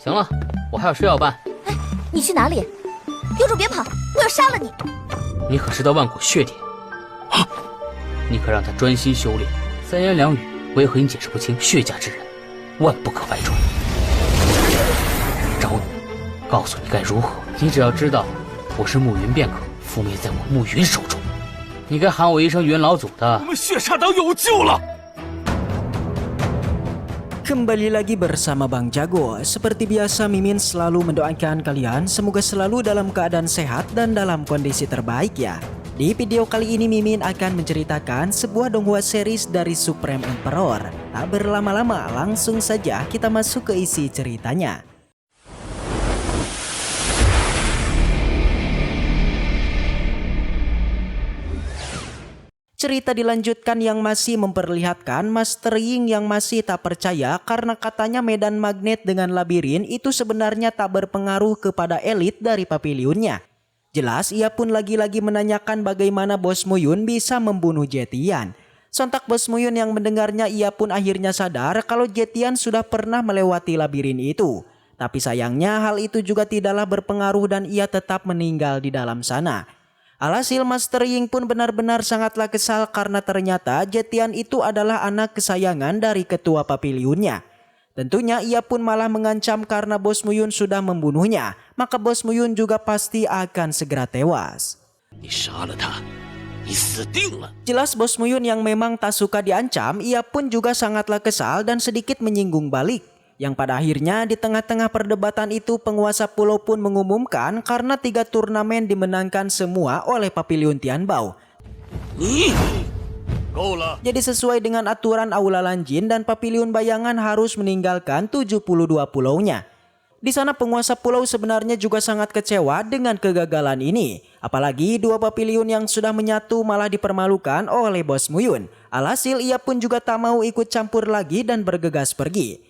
行了，我还有事要办。哎，你去哪里？有种别跑，我要杀了你！你可知道万古血典？你可让他专心修炼，三言两语为何你解释不清？血家之人，万不可外传。找你，告诉你该如何。你只要知道我是暮云便可，覆灭在我暮云手中。你该喊我一声云老祖的。我们血煞党有救了！ Kembali lagi bersama Bang Jago. Seperti biasa Mimin selalu mendoakan kalian semoga selalu dalam keadaan sehat dan dalam kondisi terbaik ya. Di video kali ini Mimin akan menceritakan sebuah donghua series dari Supreme Emperor. Tak berlama-lama langsung saja kita masuk ke isi ceritanya. Cerita dilanjutkan yang masih memperlihatkan Master Ying yang masih tak percaya karena katanya medan magnet dengan labirin itu sebenarnya tak berpengaruh kepada elit dari papilionnya. Jelas ia pun lagi-lagi menanyakan bagaimana Bos Muyun bisa membunuh Zetian. Sontak Bos Muyun yang mendengarnya ia pun akhirnya sadar kalau Zetian sudah pernah melewati labirin itu. Tapi sayangnya hal itu juga tidaklah berpengaruh dan ia tetap meninggal di dalam sana. Alhasil Master Ying pun benar-benar sangatlah kesal karena ternyata Zetian itu adalah anak kesayangan dari ketua papilionnya. Tentunya ia pun malah mengancam karena Bos Muyun sudah membunuhnya, maka Bos Muyun juga pasti akan segera tewas. Jelas Bos Muyun yang memang tak suka diancam, ia pun juga sangatlah kesal dan sedikit menyinggung balik. Yang pada akhirnya di tengah-tengah perdebatan itu penguasa pulau pun mengumumkan karena 3 turnamen dimenangkan semua oleh Papilion Tianbao. Jadi sesuai dengan aturan Aula Lanjin dan Papilion Bayangan harus meninggalkan 72 pulaunya. Di sana penguasa pulau sebenarnya juga sangat kecewa dengan kegagalan ini. Apalagi 2 papilion yang sudah menyatu malah dipermalukan oleh Bos Muyun. Alhasil ia pun juga tak mau ikut campur lagi dan bergegas pergi.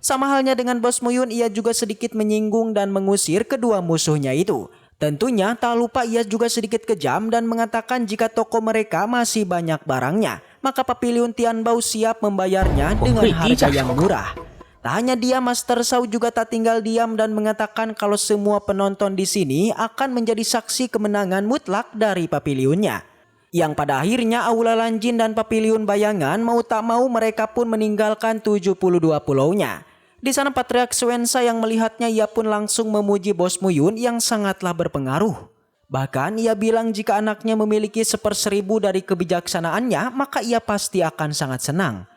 Sama halnya dengan Bos Muyun, ia juga sedikit menyinggung dan mengusir kedua musuhnya itu. Tentunya tak lupa ia juga sedikit kejam dan mengatakan jika toko mereka masih banyak barangnya, maka Papilion Tianbao siap membayarnya dengan harga yang murah. Tak hanya dia, Master Shao juga tak tinggal diam dan mengatakan kalau semua penonton di sini akan menjadi saksi kemenangan mutlak dari papilionnya. Yang pada akhirnya Aula Lanjin dan Papilion Bayangan mau tak mau mereka pun meninggalkan 72 pulaunya. Di sana Patriark Swensa yang melihatnya ia pun langsung memuji Bos Muyun yang sangatlah berpengaruh. Bahkan ia bilang jika anaknya memiliki 1/1000 dari kebijaksanaannya maka ia pasti akan sangat senang.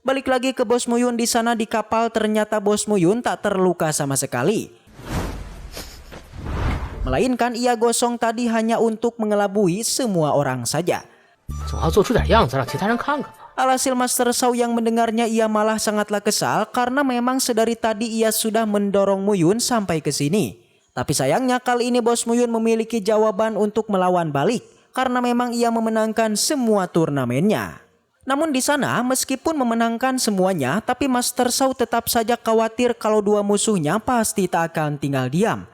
Balik lagi ke Bos Muyun, di sana di kapal ternyata Bos Muyun tak terluka sama sekali. Melainkan ia gosong tadi hanya untuk mengelabui semua orang saja. Alhasil Master Shao yang mendengarnya ia malah sangatlah kesal karena memang sedari tadi ia sudah mendorong Muyun sampai ke sini. Tapi sayangnya kali ini Bos Muyun memiliki jawaban untuk melawan balik karena memang ia memenangkan semua turnamennya. Namun di sana meskipun memenangkan semuanya, tapi Master Shao tetap saja khawatir kalau 2 musuhnya pasti tak akan tinggal diam.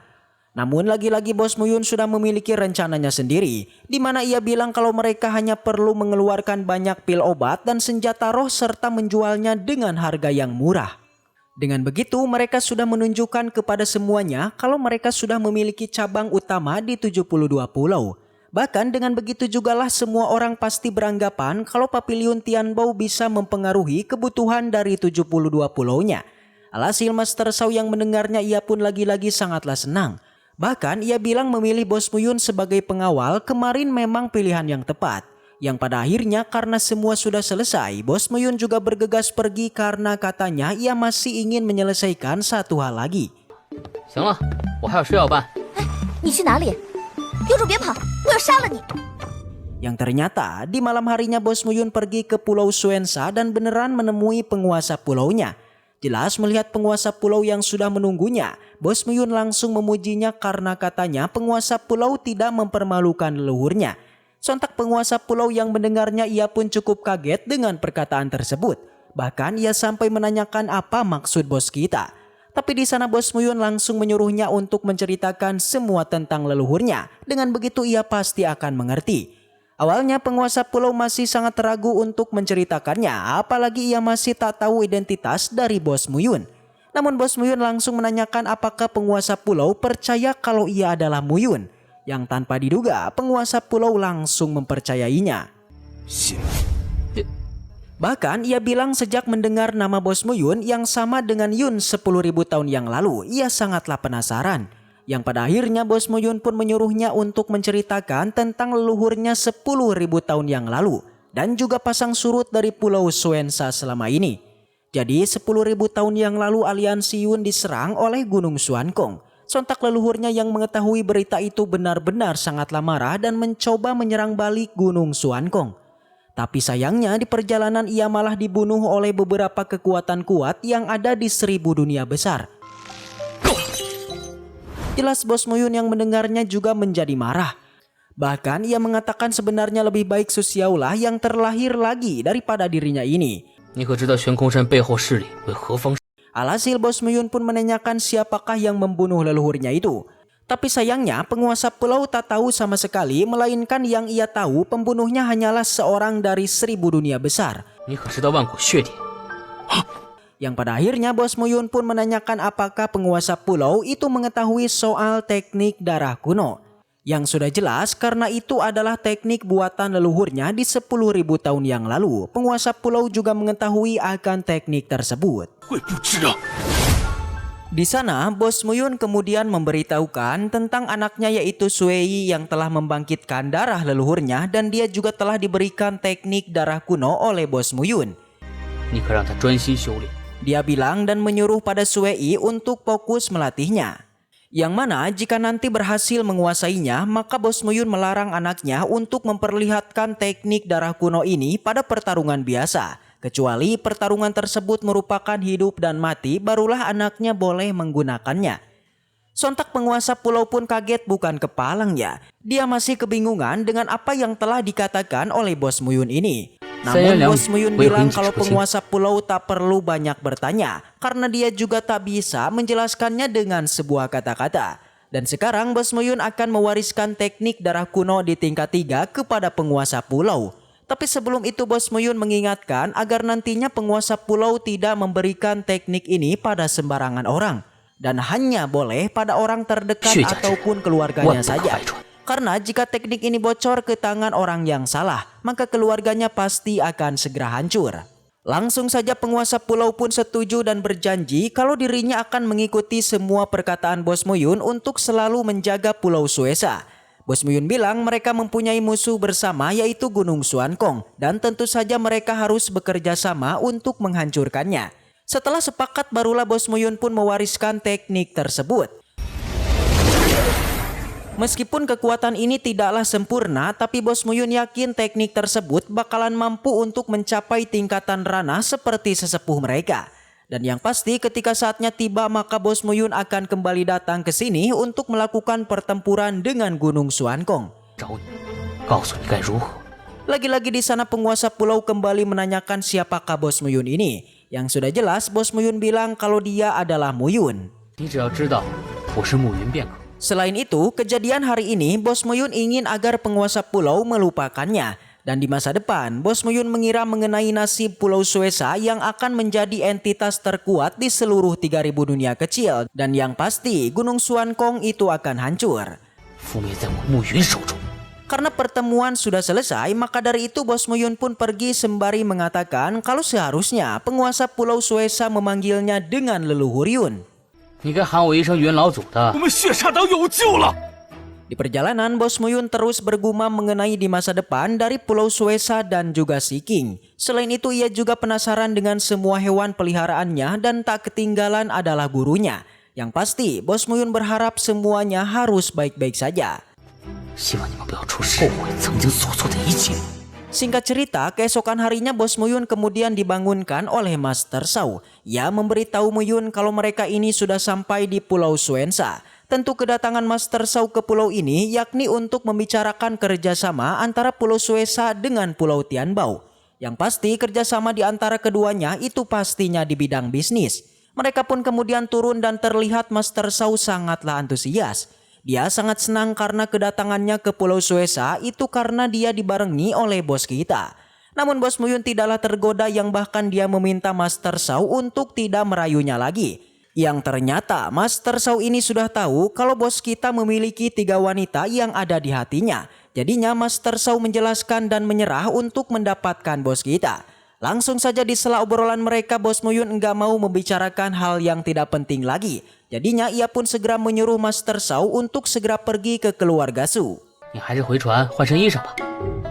Namun lagi-lagi Bos Muyun sudah memiliki rencananya sendiri, di mana ia bilang kalau mereka hanya perlu mengeluarkan banyak pil obat dan senjata roh serta menjualnya dengan harga yang murah. Dengan begitu mereka sudah menunjukkan kepada semuanya kalau mereka sudah memiliki cabang utama di 72 pulau. Bahkan dengan begitu jugalah semua orang pasti beranggapan kalau Papilion Tianbao bisa mempengaruhi kebutuhan dari 72 pulaunya. Alhasil Master Shao yang mendengarnya ia pun lagi-lagi sangatlah senang. Bahkan ia bilang memilih Bos Muyun sebagai pengawal kemarin memang pilihan yang tepat. Yang pada akhirnya karena semua sudah selesai, Bos Muyun juga bergegas pergi karena katanya ia masih ingin menyelesaikan satu hal lagi. Yang ternyata di malam harinya Bos Muyun pergi ke Pulau Swensa dan beneran menemui penguasa pulaunya. Jelas melihat penguasa pulau yang sudah menunggunya, Bos Muyun langsung memujinya karena katanya penguasa pulau tidak mempermalukan leluhurnya. Sontak penguasa pulau yang mendengarnya ia pun cukup kaget dengan perkataan tersebut. Bahkan ia sampai menanyakan apa maksud bos kita. Tapi di sana Bos Muyun langsung menyuruhnya untuk menceritakan semua tentang leluhurnya. Dengan begitu ia pasti akan mengerti. Awalnya penguasa pulau masih sangat ragu untuk menceritakannya, apalagi ia masih tak tahu identitas dari Bos Muyun. Namun Bos Muyun langsung menanyakan apakah penguasa pulau percaya kalau ia adalah Muyun. Yang tanpa diduga penguasa pulau langsung mempercayainya. Bahkan ia bilang sejak mendengar nama Bos Muyun yang sama dengan Yun 10.000 tahun yang lalu, ia sangatlah penasaran. Yang pada akhirnya Bos Muyun pun menyuruhnya untuk menceritakan tentang leluhurnya 10.000 tahun yang lalu dan juga pasang surut dari Pulau Suensa selama ini. Jadi 10.000 tahun yang lalu aliansi Yun diserang oleh Gunung Suankong. Sontak leluhurnya yang mengetahui berita itu benar-benar sangatlah marah dan mencoba menyerang balik Gunung Suankong. Tapi sayangnya di perjalanan ia malah dibunuh oleh beberapa kekuatan kuat yang ada di 1000 dunia besar. Jelas Bos Muyun yang mendengarnya juga menjadi marah. Bahkan ia mengatakan sebenarnya lebih baik Su Xiaolah yang terlahir lagi daripada dirinya ini. Alhasil Bos Muyun pun menanyakan siapakah yang membunuh leluhurnya itu. Tapi sayangnya penguasa pulau tak tahu sama sekali, melainkan yang ia tahu pembunuhnya hanyalah seorang dari 1000 dunia besar. Yang pada akhirnya Bos Muyun pun menanyakan apakah penguasa pulau itu mengetahui soal teknik darah kuno. Yang sudah jelas karena itu adalah teknik buatan leluhurnya di 10.000 tahun yang lalu. Penguasa pulau juga mengetahui akan teknik tersebut. Di sana Bos Muyun kemudian memberitahukan tentang anaknya yaitu Sui yang telah membangkitkan darah leluhurnya dan dia juga telah diberikan teknik darah kuno oleh Bos Muyun. Dia bilang dan menyuruh pada Sui untuk fokus melatihnya. Yang mana jika nanti berhasil menguasainya, maka Bos Muyun melarang anaknya untuk memperlihatkan teknik darah kuno ini pada pertarungan biasa. Kecuali pertarungan tersebut merupakan hidup dan mati, barulah anaknya boleh menggunakannya. Sontak penguasa pulau pun kaget bukan kepalangnya. Dia masih kebingungan dengan apa yang telah dikatakan oleh Bos Muyun ini. Namun Bos Muyun bilang kalau penguasa pulau tak perlu banyak bertanya karena dia juga tak bisa menjelaskannya dengan sebuah kata-kata. Dan sekarang Bos Muyun akan mewariskan teknik darah kuno di tingkat 3 kepada penguasa pulau. Tapi sebelum itu Bos Muyun mengingatkan agar nantinya penguasa pulau tidak memberikan teknik ini pada sembarangan orang. Dan hanya boleh pada orang terdekat ataupun keluarganya saja. Karena jika teknik ini bocor ke tangan orang yang salah, maka keluarganya pasti akan segera hancur. Langsung saja penguasa pulau pun setuju dan berjanji kalau dirinya akan mengikuti semua perkataan Bos Muyun untuk selalu menjaga Pulau Suesa. Bos Muyun bilang mereka mempunyai musuh bersama yaitu Gunung Suankong dan tentu saja mereka harus bekerja sama untuk menghancurkannya. Setelah sepakat barulah Bos Muyun pun mewariskan teknik tersebut. Meskipun kekuatan ini tidaklah sempurna, tapi Bos Muyun yakin teknik tersebut bakalan mampu untuk mencapai tingkatan ranah seperti sesepuh mereka. Dan yang pasti ketika saatnya tiba maka Bos Muyun akan kembali datang ke sini untuk melakukan pertempuran dengan Gunung Suankong. Lagi-lagi di sana penguasa pulau kembali menanyakan siapakah Bos Muyun ini. Yang sudah jelas Bos Muyun bilang kalau dia adalah Muyun. Selain itu, kejadian hari ini Bos Muyun ingin agar penguasa pulau melupakannya. Dan di masa depan, Bos Muyun mengira mengenai nasib Pulau Suesa yang akan menjadi entitas terkuat di seluruh 3000 dunia kecil. Dan yang pasti, Gunung Suankong itu akan hancur. Karena pertemuan sudah selesai, maka dari itu Bos Muyun pun pergi sembari mengatakan kalau seharusnya penguasa Pulau Suesa memanggilnya dengan leluhur Yun. Di perjalanan Bos Muyun terus bergumam mengenai di masa depan dari Pulau Suesa dan juga Siking. Selain itu ia juga penasaran dengan semua hewan peliharaannya dan tak ketinggalan adalah gurunya. Yang pasti Bos Muyun berharap semuanya harus baik-baik saja. Singkat cerita, keesokan harinya Bos Muyun kemudian dibangunkan oleh Master Shao. Ia memberitahu Muyun kalau mereka ini sudah sampai di Pulau Suensa. Tentu kedatangan Master Shao ke pulau ini yakni untuk membicarakan kerjasama antara Pulau Suesa dengan Pulau Tianbao. Yang pasti kerjasama di antara keduanya itu pastinya di bidang bisnis. Mereka pun kemudian turun dan terlihat Master Shao sangatlah antusias. Dia sangat senang karena kedatangannya ke Pulau Suesa itu karena dia dibarengi oleh bos kita. Namun Bos Muyun tidaklah tergoda yang bahkan dia meminta Master Shao untuk tidak merayunya lagi. Yang ternyata Master Shao ini sudah tahu kalau bos kita memiliki 3 wanita yang ada di hatinya. Jadinya Master Shao menjelaskan dan menyerah untuk mendapatkan bos kita. Langsung saja di sela obrolan mereka, Bos Muyun enggak mau membicarakan hal yang tidak penting lagi. Jadinya ia pun segera menyuruh Master Shao untuk segera pergi ke keluarga Su. 你还是回船换身衣裳吧，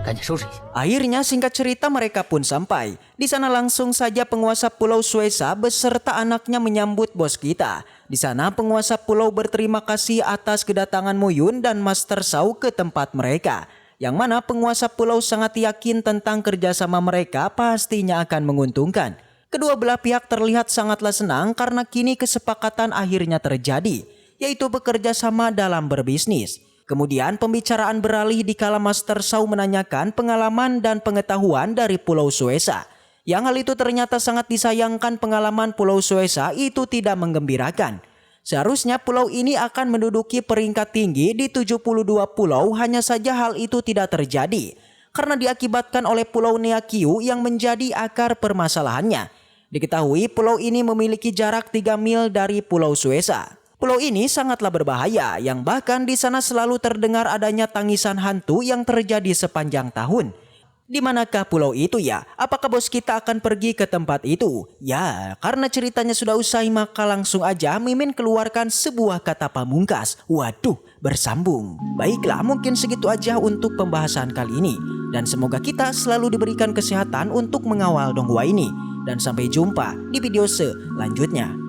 赶紧收拾一下。 Akhirnya singkat cerita mereka pun sampai. Di sana langsung saja penguasa Pulau Suesa beserta anaknya menyambut bos kita. Di sana penguasa pulau berterima kasih atas kedatangan Muyun dan Master Shao ke tempat mereka. Yang mana penguasa pulau sangat yakin tentang kerjasama mereka pastinya akan menguntungkan. Kedua belah pihak terlihat sangatlah senang karena kini kesepakatan akhirnya terjadi, yaitu bekerja sama dalam berbisnis. Kemudian pembicaraan beralih dikala Master Shao menanyakan pengalaman dan pengetahuan dari Pulau Suesa. Yang hal itu ternyata sangat disayangkan pengalaman Pulau Suesa itu tidak menggembirakan. Seharusnya pulau ini akan menduduki peringkat tinggi di 72 pulau, hanya saja hal itu tidak terjadi. Karena diakibatkan oleh Pulau Neakiu yang menjadi akar permasalahannya. Diketahui pulau ini memiliki jarak 3 mil dari Pulau Suesa. Pulau ini sangatlah berbahaya yang bahkan di sana selalu terdengar adanya tangisan hantu yang terjadi sepanjang tahun. Di manakah pulau itu ya? Apakah bos kita akan pergi ke tempat itu? Ya, karena ceritanya sudah usai maka langsung aja Mimin keluarkan sebuah kata pamungkas. Waduh, bersambung. Baiklah, mungkin segitu aja untuk pembahasan kali ini. Dan semoga kita selalu diberikan kesehatan untuk mengawal donghua ini. Dan sampai jumpa di video selanjutnya.